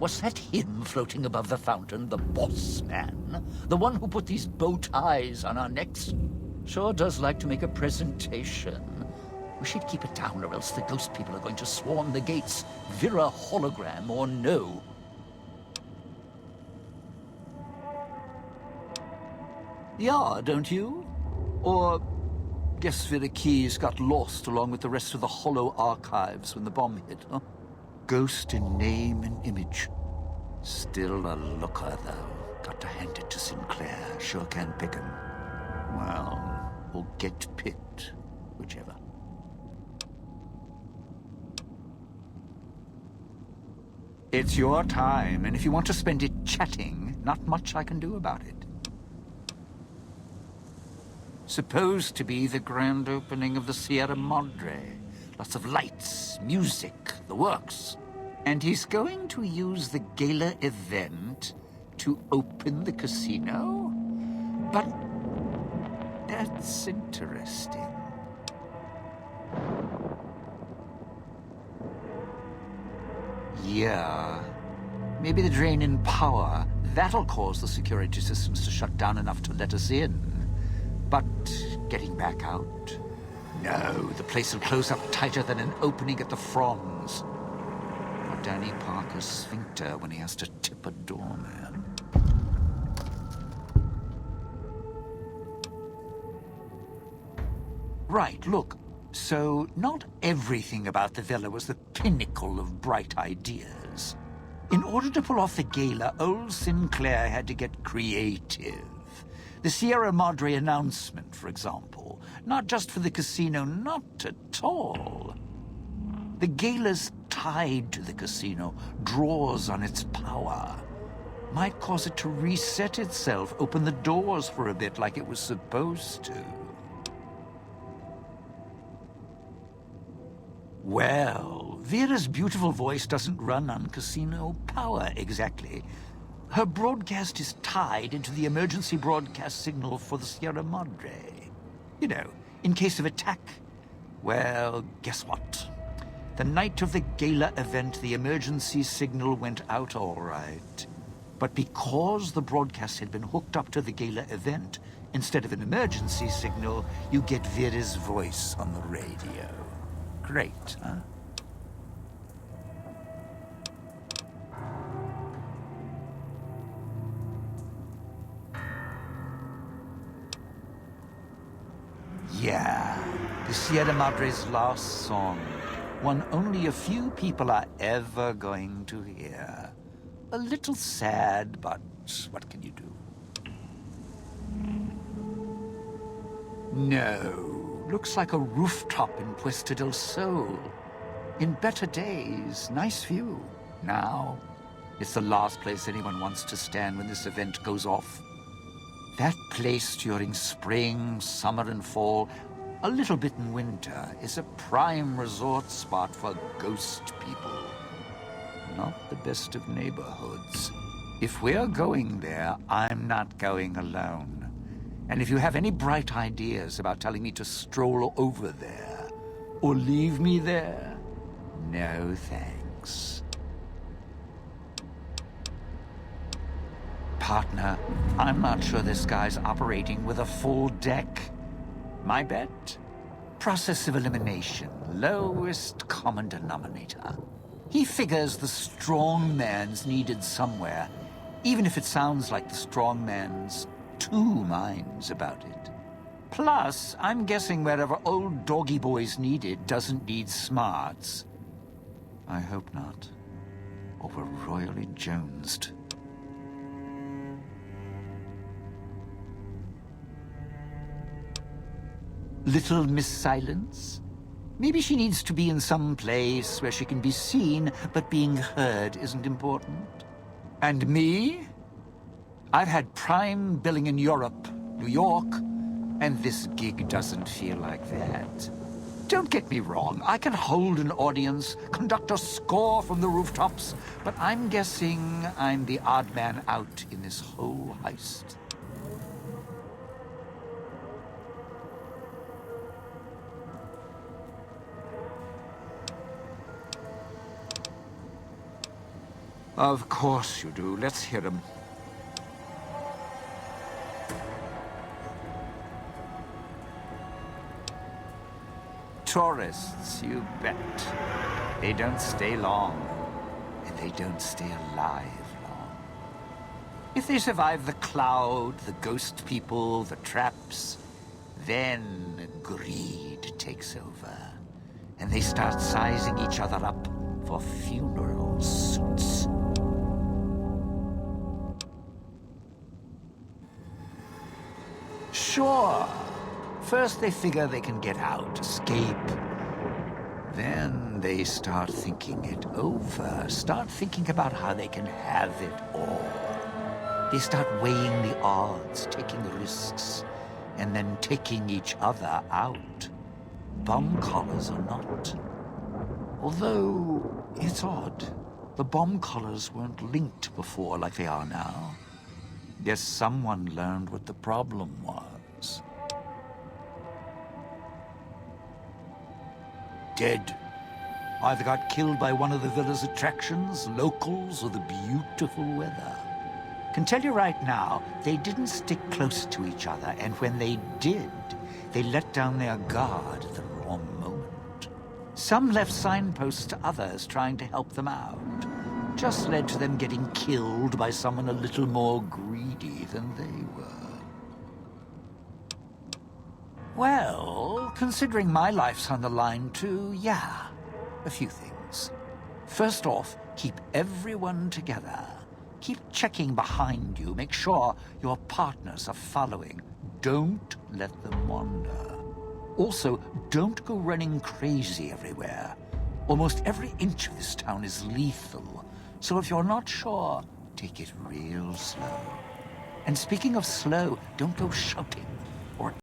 Was that him floating above the fountain, the boss man? The one who put these bow ties on our necks? Sure does like to make a presentation. We should keep it down, or else the ghost people are going to swarm the gates, Vira hologram or no. Yeah, don't you? Or guess Vera Keys got lost along with the rest of the Hollow archives when the bomb hit, huh? Ghost in name and image. Still a looker, though. Got to hand it to Sinclair. Sure can pick him. Well, or get picked. Whichever. It's your time, and if you want to spend it chatting, not much I can do about it. Supposed to be the grand opening of the Sierra Madre. Lots of lights, music, the works. And he's going to use the gala event to open the casino? But that's interesting. Yeah. Maybe the drain in power. That'll cause the security systems to shut down enough to let us in. But getting back out? No, the place will close up tighter than an opening at the Fronds. Or Danny Parker's sphincter when he has to tip a doorman. Right, look. So, not everything about the villa was the pinnacle of bright ideas. In order to pull off the gala, old Sinclair had to get creative. The Sierra Madre announcement, for example. Not just for the casino, not at all. The gala's tied to the casino, draws on its power. Might cause it to reset itself, open the doors for a bit like it was supposed to. Well, Vera's beautiful voice doesn't run on casino power, exactly. Her broadcast is tied into the emergency broadcast signal for the Sierra Madre. You know, in case of attack. Well, guess what? The night of the gala event, the emergency signal went out all right. But because the broadcast had been hooked up to the gala event, instead of an emergency signal, you get Vera's voice on the radio. Great, huh? Yeah, the Sierra Madre's last song. One only a few people are ever going to hear. A little sad, but what can you do? No. Looks like a rooftop in Puesta del Sol. In better days, nice view. Now, it's the last place anyone wants to stand when this event goes off. That place during spring, summer, and fall, a little bit in winter, is a prime resort spot for ghost people. Not the best of neighborhoods. If we're going there, I'm not going alone. And if you have any bright ideas about telling me to stroll over there, or leave me there, no thanks. Partner, I'm not sure this guy's operating with a full deck. My bet? Process of elimination, lowest common denominator. He figures the strong man's needed somewhere, even if it sounds like the strong man's two minds about it. Plus, I'm guessing wherever old doggy boy's needed doesn't need smarts. I hope not. Or we're royally jonesed. Little Miss Silence? Maybe she needs to be in some place where she can be seen, but being heard isn't important. And me? I've had prime billing in Europe, New York, and this gig doesn't feel like that. Don't get me wrong, I can hold an audience, conduct a score from the rooftops, but I'm guessing I'm the odd man out in this whole heist. Of course you do. Let's hear them. Tourists, you bet. They don't stay long, and they don't stay alive long. If they survive the cloud, the ghost people, the traps, then greed takes over, and they start sizing each other up for funeral suits. Sure. First they figure they can get out, escape. Then they start thinking it over, start thinking about how they can have it all. They start weighing the odds, taking risks, and then taking each other out. Bomb collars or not. Although, it's odd. The bomb collars weren't linked before like they are now. Guess someone learned what the problem was. Dead. Either got killed by one of the villa's attractions, locals, or the beautiful weather. Can tell you right now, they didn't stick close to each other, and when they did, they let down their guard at the wrong moment. Some left signposts to others trying to help them out. Just led to them getting killed by someone a little more greedy than they were. Well, considering my life's on the line too, yeah, a few things. First off, keep everyone together. Keep checking behind you. Make sure your partners are following. Don't let them wander. Also, don't go running crazy everywhere. Almost every inch of this town is lethal. So if you're not sure, take it real slow. And speaking of slow, don't go shouting.